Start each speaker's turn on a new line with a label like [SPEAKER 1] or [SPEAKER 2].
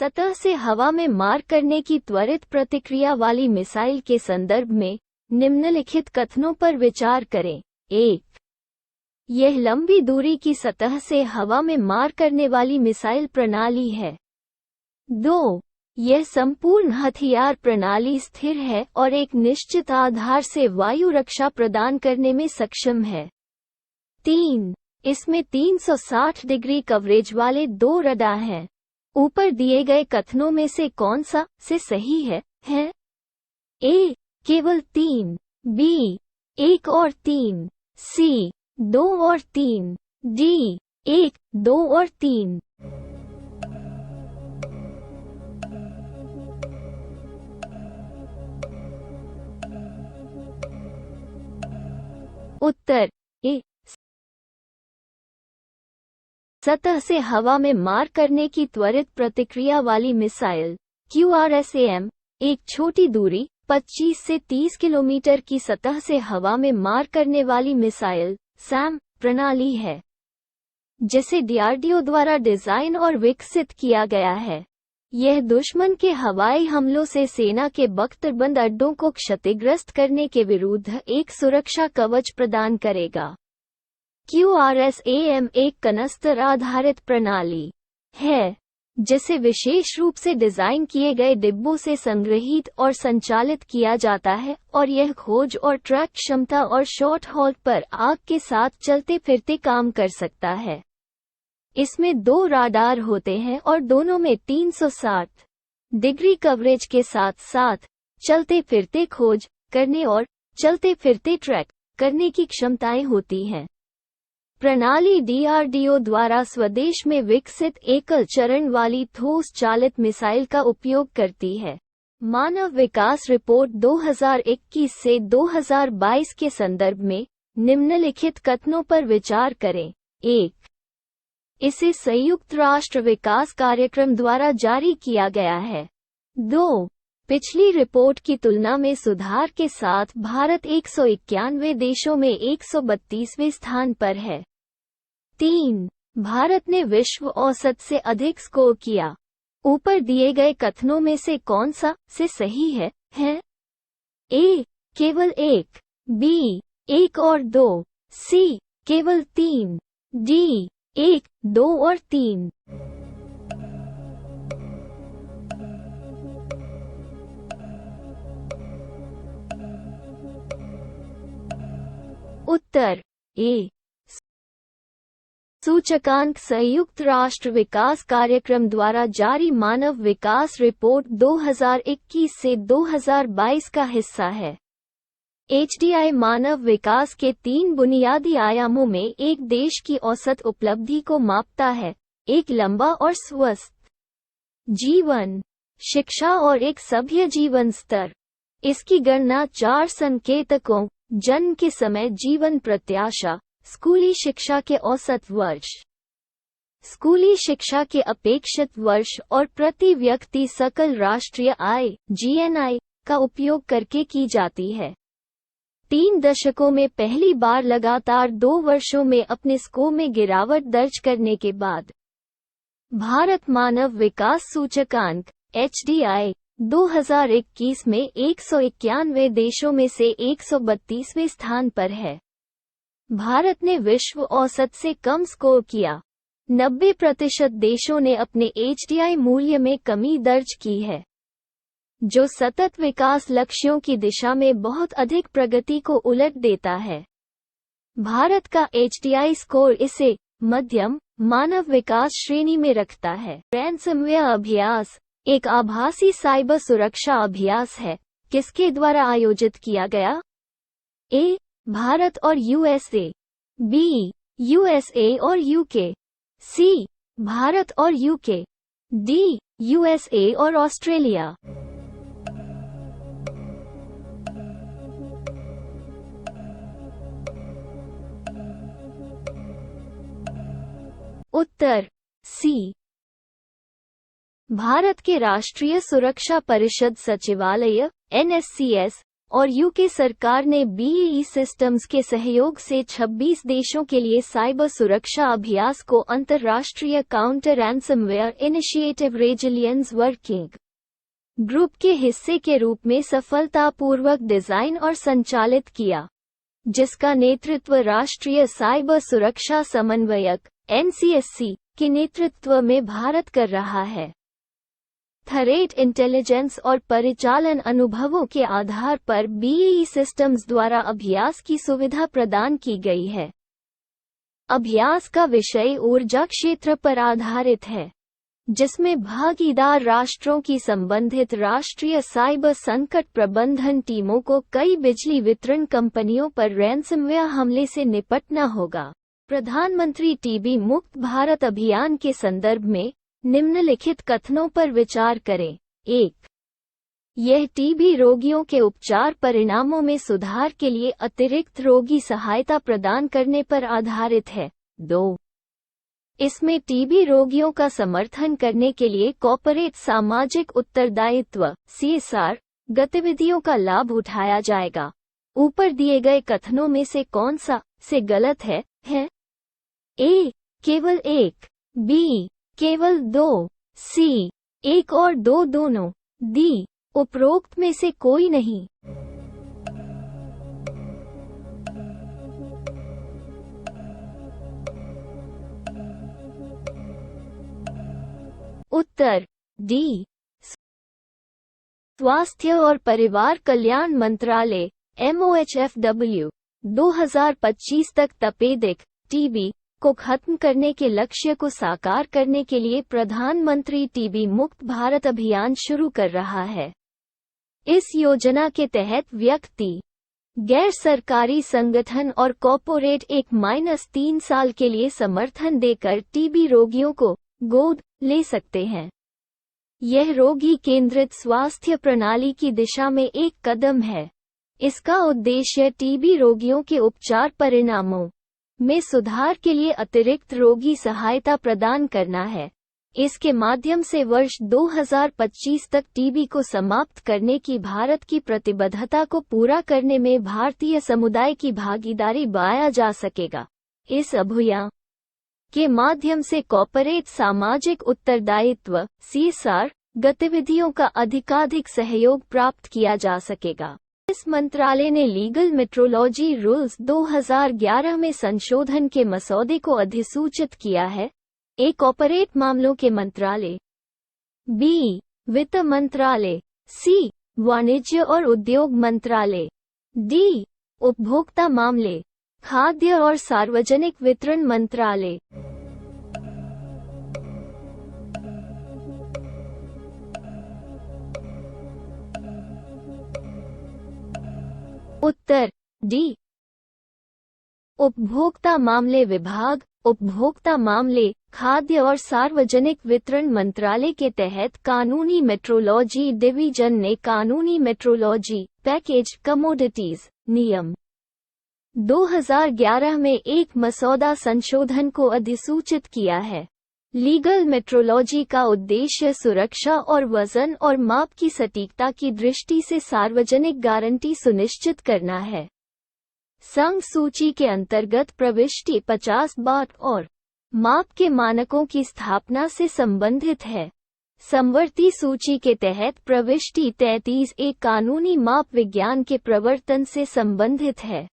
[SPEAKER 1] सतह से हवा में मार करने की त्वरित प्रतिक्रिया वाली मिसाइल के संदर्भ में निम्नलिखित कथनों पर विचार करें। 1. यह लंबी दूरी की सतह से हवा में मार करने वाली मिसाइल प्रणाली है। 2. यह संपूर्ण हथियार प्रणाली स्थिर है और एक निश्चित आधार से वायु रक्षा प्रदान करने में सक्षम है। 3. इसमें 360 डिग्री कवरेज वाले 2 रडार हैं। ऊपर दिए गए कथनों में से कौन सा से सही है? ए. केवल 3, बी. 1 और 3, सी. 2 और 3, डी. 1, 2 और 3। उत्तर ए। सतह से हवा में मार करने की त्वरित प्रतिक्रिया वाली मिसाइल QRSAM एक छोटी दूरी 25 से 30 किलोमीटर की सतह से हवा में मार करने वाली मिसाइल SAM प्रणाली है, जिसे DRDO द्वारा डिजाइन और विकसित किया गया है। यह दुश्मन के हवाई हमलों से सेना के बख्तरबंद अड्डों को क्षतिग्रस्त करने के विरुद्ध एक सुरक्षा कवच प्रदान करेगा। QRSAM एक कनस्तर आधारित प्रणाली है, जिसे विशेष रूप से डिजाइन किए गए डिब्बों से संग्रहीत और संचालित किया जाता है और यह खोज और ट्रैक क्षमता और शॉर्ट हॉल पर आग के साथ चलते फिरते काम कर सकता है। इसमें 2 राडार होते हैं और दोनों में 360 डिग्री कवरेज के साथ साथ चलते फिरते खोज करने और चलते फिरते ट्रैक करने की क्षमताएं होती हैं। प्रणाली DRDO द्वारा स्वदेश में विकसित एकल चरण वाली ठोस चालित मिसाइल का उपयोग करती है। मानव विकास रिपोर्ट 2021 से 2022 के संदर्भ में निम्नलिखित कथनों पर विचार करें। 1. इसे संयुक्त राष्ट्र विकास कार्यक्रम द्वारा जारी किया गया है। 2. पिछली रिपोर्ट की तुलना में सुधार के साथ भारत 191 देशों में 132वें स्थान पर है। 3. भारत ने विश्व औसत से अधिक स्कोर किया। ऊपर दिए गए कथनों में से कौन सा से सही है? ए. केवल 1, बी. 1 और 2, सी. केवल 3, डी. 1, 2 और 3। उत्तर ए। सूचकांक संयुक्त राष्ट्र विकास कार्यक्रम द्वारा जारी मानव विकास रिपोर्ट 2021 से 2022 का हिस्सा है। HDI मानव विकास के 3 बुनियादी आयामों में एक देश की औसत उपलब्धि को मापता है: एक लंबा और स्वस्थ जीवन, शिक्षा और एक सभ्य जीवन स्तर। इसकी गणना 4 संकेतकों: जन्म के समय, जीवन प्रत्याशा, स्कूली शिक्षा के औसत वर्ष, स्कूली शिक्षा के अपेक्षित वर्ष और प्रति व्यक्ति सकल राष्ट्रीय आय (GNI) का उपयोग करके की जाती है। 3 दशकों में पहली बार लगातार 2 वर्षों में अपने स्कोर में गिरावट दर्ज करने के बाद भारत मानव विकास सूचकांक HDI 2021 में 191 देशों में से 132वें स्थान पर है। भारत ने विश्व औसत से कम स्कोर किया। 90% देशों ने अपने HDI मूल्य में कमी दर्ज की है, जो सतत विकास लक्ष्यों की दिशा में बहुत अधिक प्रगति को उलट देता है। भारत का HDI स्कोर इसे मध्यम मानव विकास श्रेणी में रखता है। रैनसमवेयर अभ्यास एक आभासी साइबर सुरक्षा अभ्यास है, किसके द्वारा आयोजित किया गया? ए. भारत और USA, बी. USA और UK, सी. भारत और UK, डी. USA और ऑस्ट्रेलिया। उत्तर सी। भारत के राष्ट्रीय सुरक्षा परिषद सचिवालय NSCS और यूके सरकार ने BAE सिस्टम्स के सहयोग से 26 देशों के लिए साइबर सुरक्षा अभ्यास को अंतर्राष्ट्रीय counter ransomware initiative resilience working group के हिस्से के रूप में सफलतापूर्वक डिजाइन और संचालित किया, जिसका नेतृत्व राष्ट्रीय साइबर सुरक्षा समन्वयक NCSC के नेतृत्व में भारत कर रहा है। थ्रेट इंटेलिजेंस और परिचालन अनुभवों के आधार पर BAE सिस्टम्स द्वारा अभ्यास की सुविधा प्रदान की गई है। अभ्यास का विषय ऊर्जा क्षेत्र पर आधारित है, जिसमें भागीदार राष्ट्रों की संबंधित राष्ट्रीय साइबर संकट प्रबंधन टीमों को कई बिजली वितरण कंपनियों पर रैंसमवेयर हमले से निपटना होगा। प्रधानमंत्री टीबी मुक्त भारत अभियान के संदर्भ में निम्नलिखित कथनों पर विचार करें। 1. यह टीबी रोगियों के उपचार परिणामों में सुधार के लिए अतिरिक्त रोगी सहायता प्रदान करने पर आधारित है। 2. इसमें टीबी रोगियों का समर्थन करने के लिए कॉर्पोरेट सामाजिक उत्तरदायित्व CSR गतिविधियों का लाभ उठाया जाएगा। ऊपर दिए गए कथनों में से कौन सा से गलत है? A. केवल 1, B. केवल 2, C. 1 और 2 दोनों, D. उपरोक्त में से कोई नहीं। उत्तर D. स्वास्थ्य और परिवार कल्याण मंत्रालय MOHFW 2025 तक तपेदिक टीबी को खत्म करने के लक्ष्य को साकार करने के लिए प्रधानमंत्री टीबी मुक्त भारत अभियान शुरू कर रहा है। इस योजना के तहत व्यक्ति, गैर सरकारी संगठन और कॉर्पोरेट 1-3 साल के लिए समर्थन देकर टीबी रोगियों को गोद ले सकते हैं। यह रोगी केंद्रित स्वास्थ्य प्रणाली की दिशा में एक कदम है। इसका उद्देश्य टीबी रोगियों के उपचार परिणामों में सुधार के लिए अतिरिक्त रोगी सहायता प्रदान करना है। इसके माध्यम से वर्ष 2025 तक टीबी को समाप्त करने की भारत की प्रतिबद्धता को पूरा करने में भारतीय समुदाय की भागीदारी बढ़ाया जा सकेगा। इस अभियान के माध्यम से कॉर्पोरेट सामाजिक उत्तरदायित्व CSR गतिविधियों का अधिकाधिक सहयोग प्राप्त किया जा सकेगा। इस मंत्रालय ने लीगल मेट्रोलॉजी रूल्स 2011 में संशोधन के मसौदे को अधिसूचित किया है। A. कॉर्पोरेट मामलों के मंत्रालय, B. वित्त मंत्रालय, C. वाणिज्य और उद्योग मंत्रालय, D. उपभोक्ता मामले, खाद्य और सार्वजनिक वितरण मंत्रालय। उत्तर D. उपभोक्ता मामले विभाग उपभोक्ता मामले, खाद्य और सार्वजनिक वितरण मंत्रालय के तहत कानूनी मेट्रोलॉजी डिवीजन ने कानूनी मेट्रोलॉजी पैकेज कमोडिटीज नियम 2011 में एक मसौदा संशोधन को अधिसूचित किया है। लीगल मेट्रोलॉजी का उद्देश्य सुरक्षा और वजन और माप की सटीकता की दृष्टि से सार्वजनिक गारंटी सुनिश्चित करना है। संघ सूची के अंतर्गत प्रविष्टि 50 बाट और माप के मानकों की स्थापना से संबंधित है। समवर्ती सूची के तहत प्रविष्टि 33 एक कानूनी माप विज्ञान के प्रवर्तन से संबंधित है।